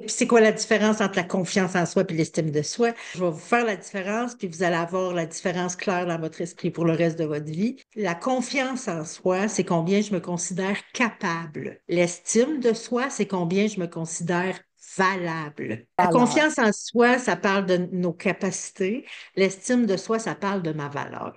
C'est quoi la différence entre la confiance en soi et l'estime de soi? Je vais vous faire la différence, puis vous allez avoir la différence claire dans votre esprit pour le reste de votre vie. La confiance en soi, c'est combien je me considère capable. L'estime de soi, c'est combien je me considère valable. La Alors, confiance en soi, ça parle de nos capacités. L'estime de soi, ça parle de ma valeur.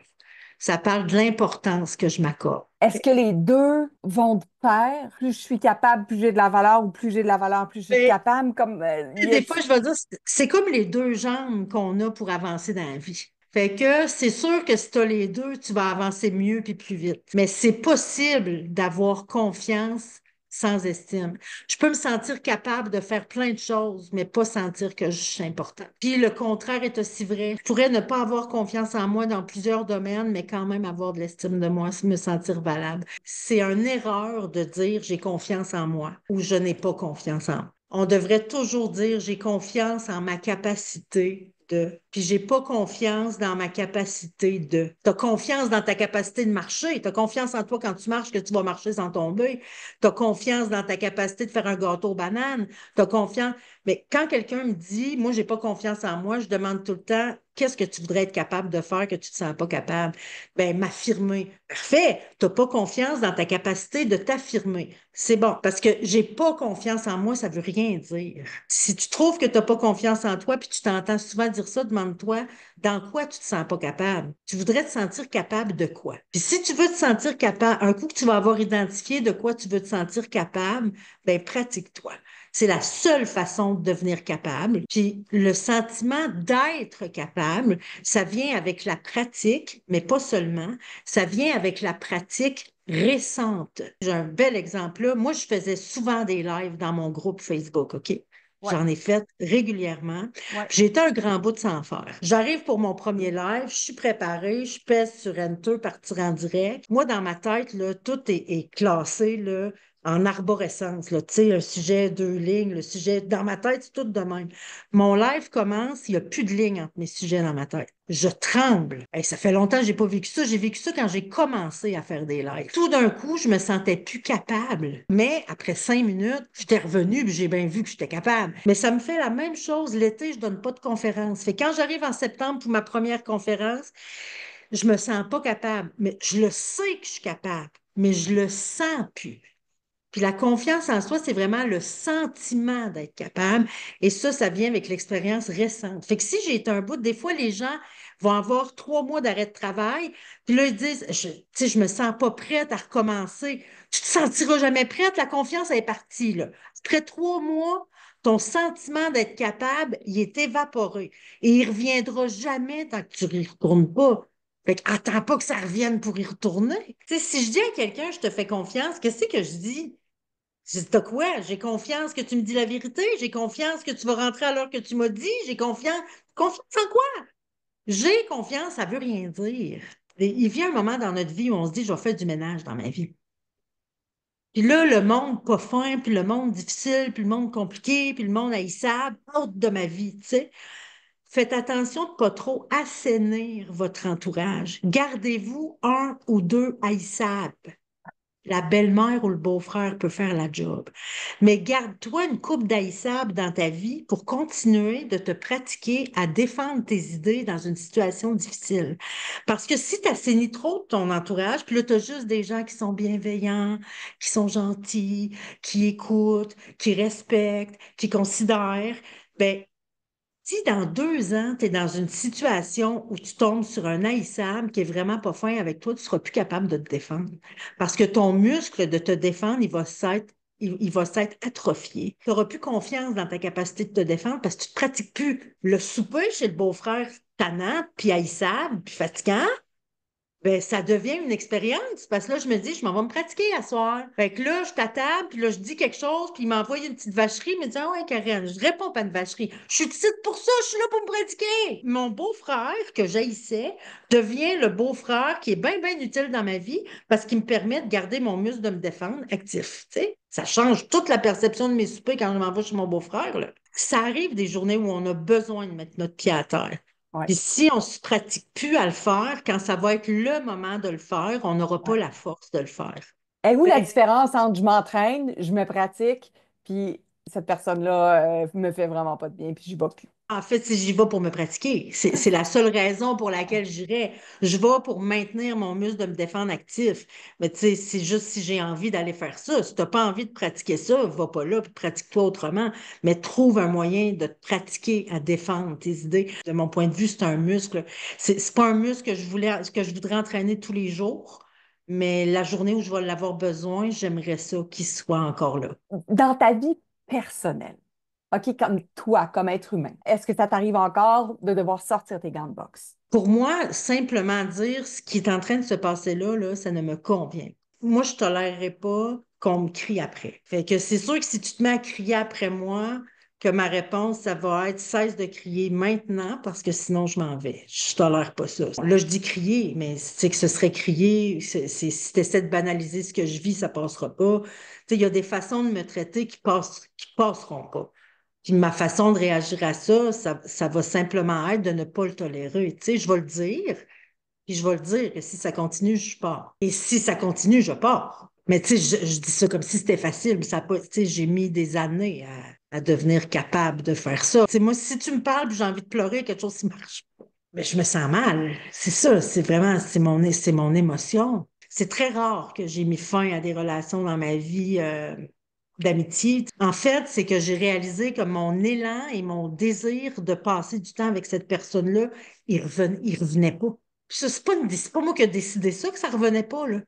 Ça parle de l'importance que je m'accorde. est-ce que les deux vont de pair? Plus je suis capable, plus j'ai de la valeur, ou plus j'ai de la valeur, plus je suis Mais, capable? Comme, des fois, je vais dire, c'est comme les deux jambes qu'on a pour avancer dans la vie. Fait que c'est sûr que si tu as les deux, tu vas avancer mieux puis plus vite. Mais c'est possible d'avoir confiance sans estime. Je peux me sentir capable de faire plein de choses, mais pas sentir que je suis important. Puis le contraire est aussi vrai. Je pourrais ne pas avoir confiance en moi dans plusieurs domaines, mais quand même avoir de l'estime de moi, me sentir valable. C'est une erreur de dire j'ai confiance en moi ou je n'ai pas confiance en moi. On devrait toujours dire j'ai confiance en ma capacité de. Puis j'ai pas confiance dans ma capacité de. Tu as confiance dans ta capacité de marcher. Tu as confiance en toi quand tu marches que tu vas marcher sans tomber. Tu as confiance dans ta capacité de faire un gâteau aux bananes. Tu as confiance. Mais quand quelqu'un me dit, moi, j'ai pas confiance en moi, je demande tout le temps, qu'est-ce que tu voudrais être capable de faire que tu te sens pas capable? Ben, m'affirmer. Parfait. Tu n'as pas confiance dans ta capacité de t'affirmer. C'est bon, parce que j'ai pas confiance en moi, ça veut rien dire. Si tu trouves que tu n'as pas confiance en toi, puis tu t'entends souvent dire ça, demande-toi dans quoi tu te sens pas capable. Tu voudrais te sentir capable de quoi? Puis si tu veux te sentir capable, un coup que tu vas avoir identifié de quoi tu veux te sentir capable, ben pratique-toi. C'est la seule façon de devenir capable. Puis le sentiment d'être capable, ça vient avec la pratique, mais pas seulement. Ça vient avec la pratique récente. J'ai un bel exemple là. Moi, je faisais souvent des lives dans mon groupe Facebook, OK? ouais, J'en ai fait régulièrement. ouais. J'ai été un grand bout de sans faire. J'arrive pour mon premier live, je suis préparée, je pèse sur Enter, partir en direct. Moi, dans ma tête, là, tout est classé là, en arborescence. Là. Tu sais, un sujet, deux lignes, le sujet. Dans ma tête, c'est tout de même. Mon live commence, il n'y a plus de lignes entre mes sujets dans ma tête. Je tremble. Hey, ça fait longtemps que j'ai pas vécu ça. J'ai vécu ça quand j'ai commencé à faire des lives. Tout d'un coup, je me sentais plus capable. Mais après 5 minutes, j'étais revenue et j'ai bien vu que j'étais capable. Mais ça me fait la même chose l'été, je donne pas de conférence. Fait que quand j'arrive en septembre pour ma première conférence, je me sens pas capable. Mais je le sais que je suis capable, mais je le sens plus. Puis la confiance en soi, c'est vraiment le sentiment d'être capable. Et ça vient avec l'expérience récente. Fait que si j'ai été un bout, des fois, les gens vont avoir 3 mois d'arrêt de travail. Puis là, ils disent, tu sais, je me sens pas prête à recommencer. Tu te sentiras jamais prête. La confiance elle est partie, là. Après 3 mois, ton sentiment d'être capable, il est évaporé. Et il reviendra jamais tant que tu n'y retournes pas. Fait que attends pas que ça revienne pour y retourner. Tu sais, si je dis à quelqu'un, je te fais confiance, qu'est-ce que je dis? J'ai dit, t'as quoi? J'ai confiance que tu me dis la vérité. J'ai confiance que tu vas rentrer à l'heure que tu m'as dit. J'ai confiance. Confiance en quoi? J'ai confiance, ça veut rien dire. Et il vient un moment dans notre vie où on se dit, je vais faire du ménage dans ma vie. Puis là, le monde pas fin, puis le monde difficile, puis le monde compliqué, puis le monde haïssable, hors de ma vie, tu sais. Faites attention de ne pas trop assainir votre entourage. Gardez-vous un ou deux haïssables. La belle-mère ou le beau-frère peut faire la job. Mais garde-toi une coupe d'haïssable dans ta vie pour continuer de te pratiquer à défendre tes idées dans une situation difficile. Parce que si tu assainis trop ton entourage, puis là, tu as juste des gens qui sont bienveillants, qui sont gentils, qui écoutent, qui respectent, qui considèrent, ben si dans 2 ans, tu es dans une situation où tu tombes sur un haïssable qui est vraiment pas fin avec toi, tu seras plus capable de te défendre. Parce que ton muscle de te défendre, il va s'être atrophié. Tu n'auras plus confiance dans ta capacité de te défendre parce que tu ne pratiques plus. Le souper chez le beau-frère tannant, puis haïssable, puis fatigant, ben, ça devient une expérience parce que là, je me dis, je m'en vais me pratiquer à soir. Fait que là, je t'attends, puis là, je dis quelque chose, puis il m'envoie une petite vacherie, il me dit, ah ouais, Karen, je réponds pas à une vacherie. Je suis ici pour ça, je suis là pour me pratiquer. Mon beau-frère, que j'haïssais, devient le beau-frère qui est bien, bien utile dans ma vie parce qu'il me permet de garder mon muscle de me défendre actif. Tu sais, ça change toute la perception de mes soupers quand je m'envoie chez mon beau-frère, là. Ça arrive des journées où on a besoin de mettre notre pied à terre. Ouais. Puis si on ne se pratique plus à le faire, quand ça va être le moment de le faire, on n'aura Ouais. pas la force de le faire. Et où la Ben, différence entre je m'entraîne, je me pratique, puis cette personne-là me fait vraiment pas de bien, puis j'y vais plus. En fait, si j'y vais pour me pratiquer, c'est la seule raison pour laquelle j'irais. Je vais pour maintenir mon muscle de me défendre actif. Mais tu sais, c'est juste si j'ai envie d'aller faire ça. Si tu n'as pas envie de pratiquer ça, va pas là, puis pratique-toi autrement. Mais trouve un moyen de te pratiquer à défendre tes idées. De mon point de vue, c'est un muscle. C'est pas un muscle que je voudrais entraîner tous les jours. Mais la journée où je vais l'avoir besoin, j'aimerais ça qu'il soit encore là. Dans ta vie personnelle, OK, comme toi, comme être humain, est-ce que ça t'arrive encore de devoir sortir tes gants de boxe? Pour moi, simplement dire ce qui est en train de se passer là, ça ne me convient. Moi, je ne tolérerais pas qu'on me crie après. Fait que c'est sûr que si tu te mets à crier après moi, que ma réponse, ça va être cesse de crier maintenant parce que sinon je m'en vais. Je tolère pas ça. Là, je dis crier, mais c'est que ce serait crier. Si tu essaies de banaliser ce que je vis, ça passera pas. Tu sais, il y a des façons de me traiter qui passeront pas. Puis ma façon de réagir à ça, ça va simplement être de ne pas le tolérer. Tu sais, je vais le dire, puis je vais le dire, et si ça continue, je pars. Et si ça continue, je pars. Mais tu sais, je dis ça comme si c'était facile, mais ça a pas, tu sais, j'ai mis des années à devenir capable de faire ça. Tu sais, moi, si tu me parles, puis j'ai envie de pleurer, quelque chose qui marche pas, mais je me sens mal. C'est ça, c'est vraiment, c'est mon émotion. C'est très rare que j'ai mis fin à des relations dans ma vie. D'amitié. En fait, c'est que j'ai réalisé que mon élan et mon désir de passer du temps avec cette personne-là, il revenait pas. Puis ça, c'est pas moi qui ai décidé ça, que ça revenait pas, là.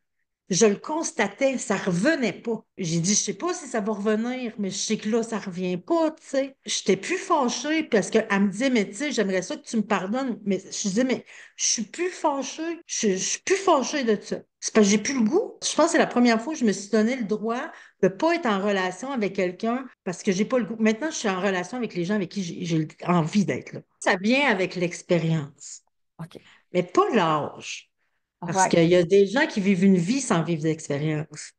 Je le constatais, ça revenait pas. J'ai dit, je sais pas si ça va revenir, mais je sais que là, ça revient pas, tu sais. J'étais plus fâchée parce qu'elle me disait, mais tu sais, j'aimerais ça que tu me pardonnes. Mais je disais, mais je suis plus fâchée. Je suis plus fâchée de ça. C'est parce que j'ai plus le goût. Je pense que c'est la première fois que je me suis donné le droit de pas être en relation avec quelqu'un parce que j'ai pas le goût. Maintenant, je suis en relation avec les gens avec qui j'ai envie d'être là. Ça vient avec l'expérience, OK. mais pas l'âge. Parce Ouais. qu'il y a des gens qui vivent une vie sans vivre d'expérience.